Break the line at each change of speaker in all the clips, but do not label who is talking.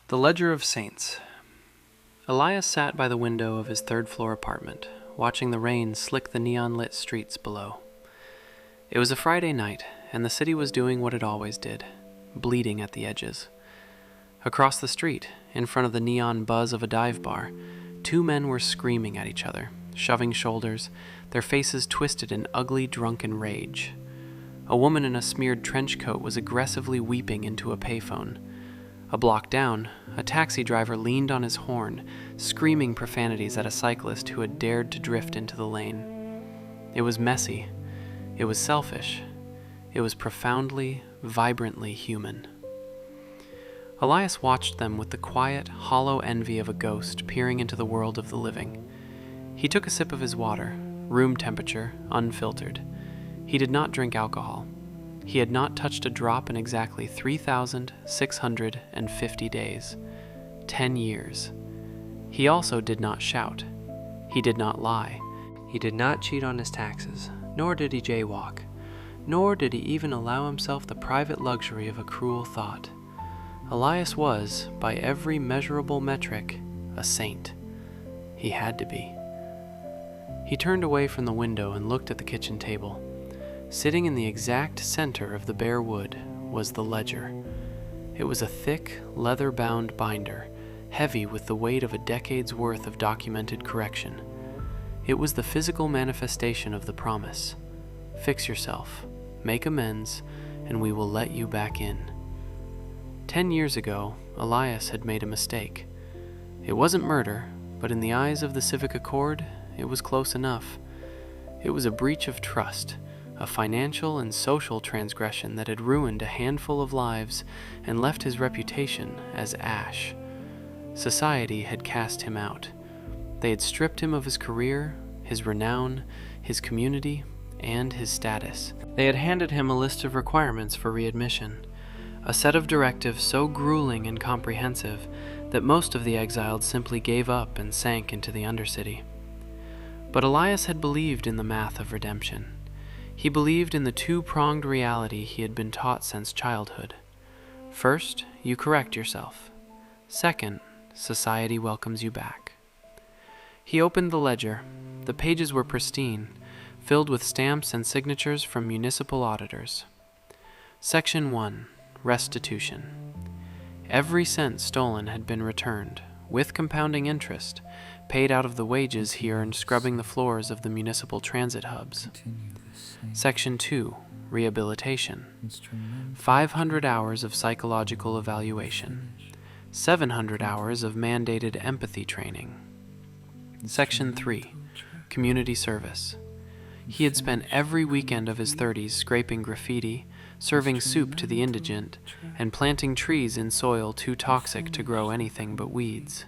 The Ledger of Saints. Elias sat by the window of his third-floor apartment, watching the rain slick the neon-lit streets below. It was a Friday night, and the city was doing what it always did, bleeding at the edges. Across the street, in front of the neon buzz of a dive bar, two men were screaming at each other, shoving shoulders, their faces twisted in ugly, drunken rage. A woman in a smeared trench coat was aggressively weeping into a payphone. A block down, a taxi driver leaned on his horn, screaming profanities at a cyclist who had dared to drift into the lane. It was messy. It was selfish. It was profoundly, vibrantly human. Elias watched them with the quiet, hollow envy of a ghost peering into the world of the living. He took a sip of his water, room temperature, unfiltered. He did not drink alcohol. He had not touched a drop in exactly 3,650 days. 10 years. He also did not shout. He did not lie. He did not cheat on his taxes, nor did he jaywalk. Nor did he even allow himself the private luxury of a cruel thought. Elias was, by every measurable metric, a saint. He had to be. He turned away from the window and looked at the kitchen table. Sitting in the exact center of the bare wood was the ledger. It was a thick, leather-bound binder, heavy with the weight of a decade's worth of documented correction. It was the physical manifestation of the promise. Fix yourself, make amends, and we will let you back in. 10 years ago, Elias had made a mistake. It wasn't murder, but in the eyes of the Civic Accord, it was close enough. It was a breach of trust, a financial and social transgression that had ruined a handful of lives and left his reputation as ash. Society had cast him out. They had stripped him of his career, his renown, his community, and his status. They had handed him a list of requirements for readmission, a set of directives so grueling and comprehensive that most of the exiled simply gave up and sank into the Undercity. But Elias had believed in the math of redemption. He believed in the two-pronged reality he had been taught since childhood. First, you correct yourself. Second, society welcomes you back. He opened the ledger. The pages were pristine, filled with stamps and signatures from municipal auditors. Section 1. Restitution. Every cent stolen had been returned, with compounding interest, paid out of the wages he earned scrubbing the floors of the municipal transit hubs. Section 2. Rehabilitation. 500 hours of psychological evaluation. 700 hours of mandated empathy training. Section 3. Community service. He had spent every weekend of his 30s scraping graffiti, serving soup to the indigent, and planting trees in soil too toxic to grow anything but weeds.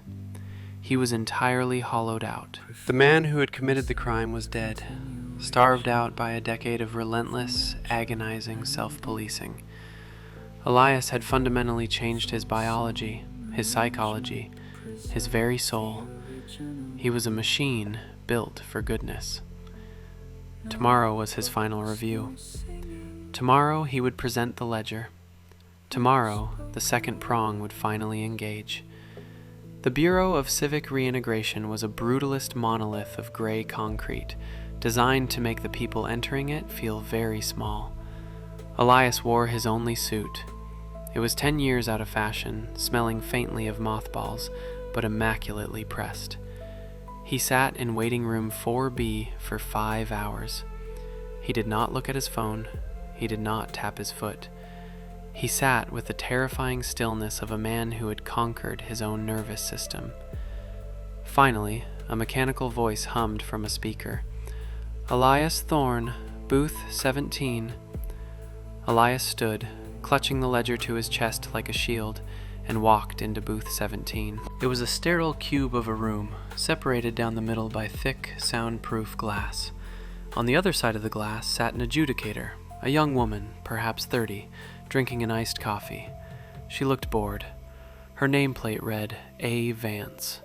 He was entirely hollowed out. The man who had committed the crime was dead, starved out by a decade of relentless, agonizing self-policing. Elias had fundamentally changed his biology, his psychology, his very soul. He was a machine built for goodness. Tomorrow was his final review. Tomorrow he would present the ledger. Tomorrow the second prong would finally engage. The Bureau of Civic Reintegration was a brutalist monolith of gray concrete, designed to make the people entering it feel very small. Elias wore his only suit. It was 10 years out of fashion, smelling faintly of mothballs, but immaculately pressed. He sat in waiting room 4B for 5 hours. He did not look at his phone. He did not tap his foot. He sat with the terrifying stillness of a man who had conquered his own nervous system. Finally, a mechanical voice hummed from a speaker. "Elias Thorne, booth 17. Elias stood, clutching the ledger to his chest like a shield, and walked into booth 17. It was a sterile cube of a room, separated down the middle by thick, soundproof glass. On the other side of the glass sat an adjudicator, a young woman, perhaps 30, drinking an iced coffee. She looked bored. Her nameplate read, A. Vance.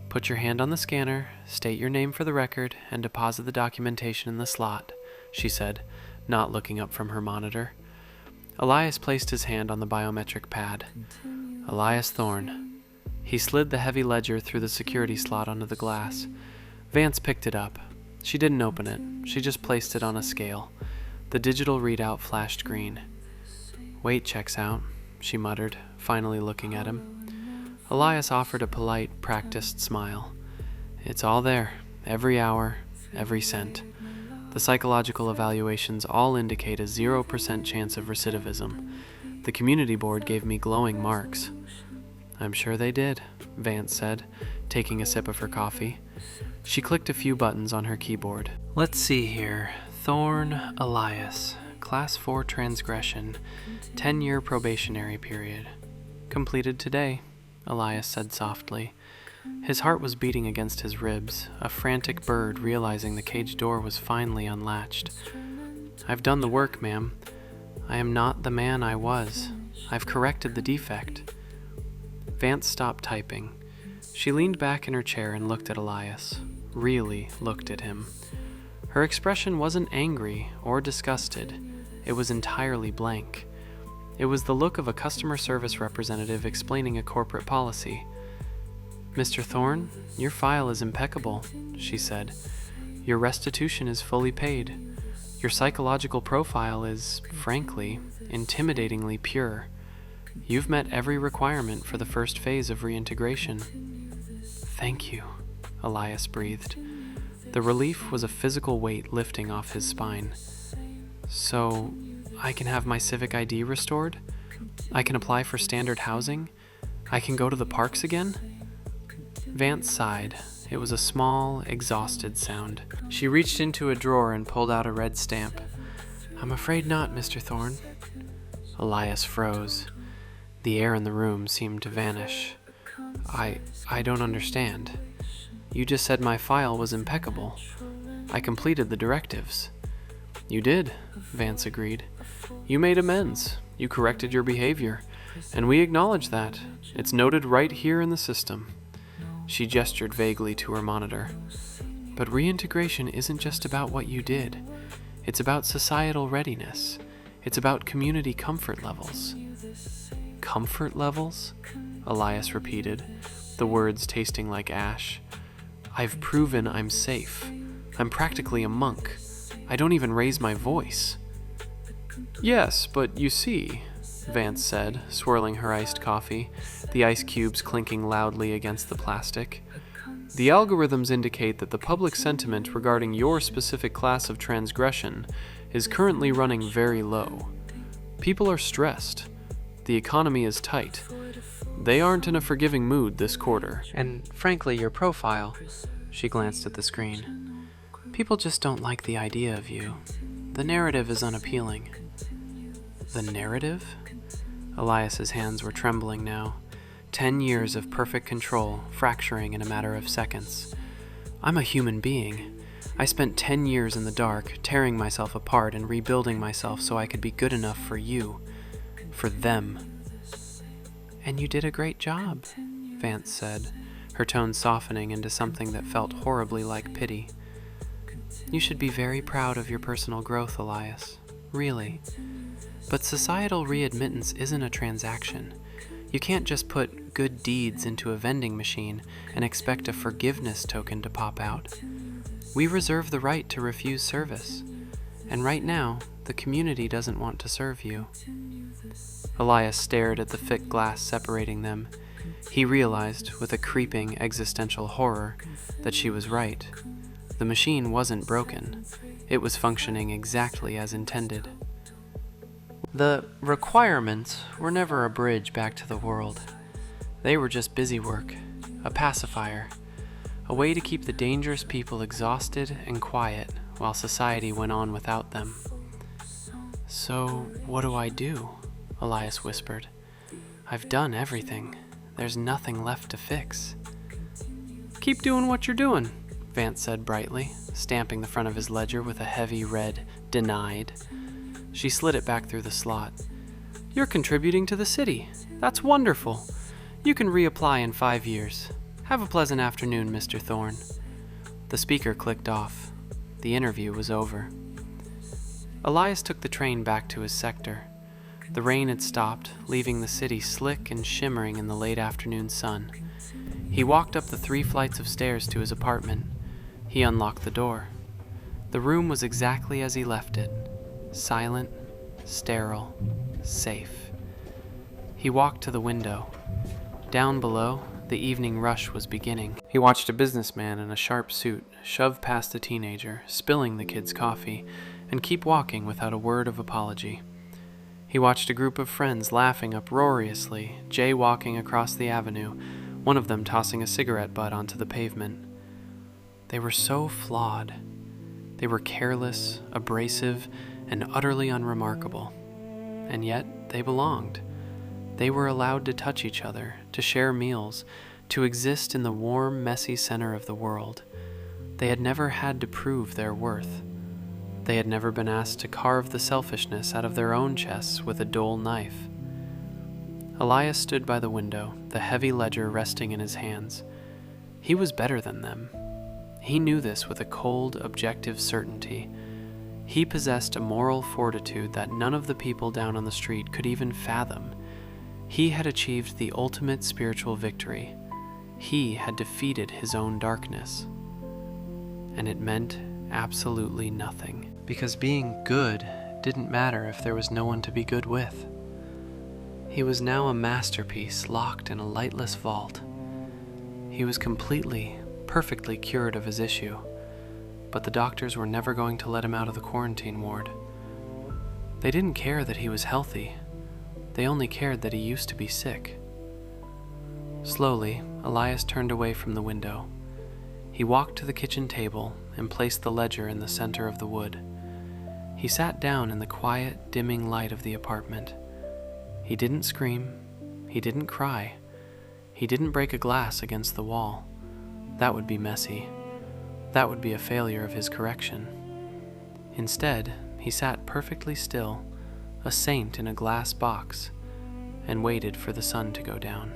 "Put your hand on the scanner, state your name for the record, and deposit the documentation in the slot," she said, not looking up from her monitor. Elias placed his hand on the biometric pad. Elias Thorne. He slid the heavy ledger through the security slot onto the glass. Vance picked it up. She didn't open it. She just placed it on a scale. The digital readout flashed green. "Weight checks out," she muttered, finally looking at him. Elias offered a polite, practiced smile. "It's all there, every hour, every cent. The psychological evaluations all indicate a 0% chance of recidivism. The community board gave me glowing marks." "I'm sure they did," Vance said, taking a sip of her coffee. She clicked a few buttons on her keyboard. "Let's see here. Thorne Elias, Class 4 transgression, 10-year probationary period. Completed today," Elias said softly. His heart was beating against his ribs, a frantic bird realizing the cage door was finally unlatched. "I've done the work, ma'am. I am not the man I was. I've corrected the defect." Vance stopped typing. She leaned back in her chair and looked at Elias. Really looked at him. Her expression wasn't angry or disgusted. It was entirely blank. It was the look of a customer service representative explaining a corporate policy. "Mr. Thorne, your file is impeccable," she said. "Your restitution is fully paid. Your psychological profile is, frankly, intimidatingly pure. You've met every requirement for the first phase of reintegration." "Thank you," Elias breathed. The relief was a physical weight lifting off his spine. "So, I can have my civic ID restored? I can apply for standard housing? I can go to the parks again?" Vance sighed. It was a small, exhausted sound. She reached into a drawer and pulled out a red stamp. "I'm afraid not, Mr. Thorne." Elias froze. The air in the room seemed to vanish. I don't understand. You just said my file was impeccable. I completed the directives." "You did," Vance agreed. "You made amends. You corrected your behavior. And we acknowledge that. It's noted right here in the system." She gestured vaguely to her monitor. "But reintegration isn't just about what you did. It's about societal readiness. It's about community comfort levels." "Comfort levels?" Elias repeated, the words tasting like ash. "I've proven I'm safe. I'm practically a monk. I don't even raise my voice." "Yes, but you see," Vance said, swirling her iced coffee, the ice cubes clinking loudly against the plastic. "The algorithms indicate that the public sentiment regarding your specific class of transgression is currently running very low. People are stressed. The economy is tight. They aren't in a forgiving mood this quarter. And frankly, your profile," she glanced at the screen. "People just don't like the idea of you. The narrative is unappealing." "The narrative?" Elias's hands were trembling now. 10 years of perfect control, fracturing in a matter of seconds. "I'm a human being. I spent 10 years in the dark, tearing myself apart and rebuilding myself so I could be good enough for you. For them." "And you did a great job," Vance said, her tone softening into something that felt horribly like pity. "You should be very proud of your personal growth, Elias. Really. But societal readmittance isn't a transaction. You can't just put good deeds into a vending machine and expect a forgiveness token to pop out. We reserve the right to refuse service. And right now, the community doesn't want to serve you." Elias stared at the thick glass separating them. He realized, with a creeping existential horror, that she was right. The machine wasn't broken. It was functioning exactly as intended. The requirements were never a bridge back to the world. They were just busy work, a pacifier, a way to keep the dangerous people exhausted and quiet while society went on without them. "So, what do I do?" Elias whispered. "I've done everything. There's nothing left to fix." "Keep doing what you're doing," Vance said brightly, stamping the front of his ledger with a heavy red "denied." She slid it back through the slot. "You're contributing to the city. That's wonderful. You can reapply in 5 years. Have a pleasant afternoon, Mr. Thorne." The speaker clicked off. The interview was over. Elias took the train back to his sector. The rain had stopped, leaving the city slick and shimmering in the late afternoon sun. He walked up the 3 flights of stairs to his apartment. He unlocked the door. The room was exactly as he left it, silent, sterile, safe. He walked to the window. Down below, the evening rush was beginning. He watched a businessman in a sharp suit shove past a teenager, spilling the kid's coffee, and keep walking without a word of apology. He watched a group of friends laughing uproariously, jaywalking across the avenue, one of them tossing a cigarette butt onto the pavement. They were so flawed. They were careless, abrasive, and utterly unremarkable. And yet they belonged. They were allowed to touch each other, to share meals, to exist in the warm, messy center of the world. They had never had to prove their worth. They had never been asked to carve the selfishness out of their own chests with a dull knife. Elias stood by the window, the heavy ledger resting in his hands. He was better than them. He knew this with a cold, objective certainty. He possessed a moral fortitude that none of the people down on the street could even fathom. He had achieved the ultimate spiritual victory. He had defeated his own darkness. And it meant absolutely nothing. Because being good didn't matter if there was no one to be good with. He was now a masterpiece locked in a lightless vault. He was completely, perfectly cured of his issue, but the doctors were never going to let him out of the quarantine ward. They didn't care that he was healthy. They only cared that he used to be sick. Slowly, Elias turned away from the window. He walked to the kitchen table and placed the ledger in the center of the wood. He sat down in the quiet, dimming light of the apartment. He didn't scream. He didn't cry. He didn't break a glass against the wall. That would be messy. That would be a failure of his correction. Instead, he sat perfectly still, a saint in a glass box, and waited for the sun to go down.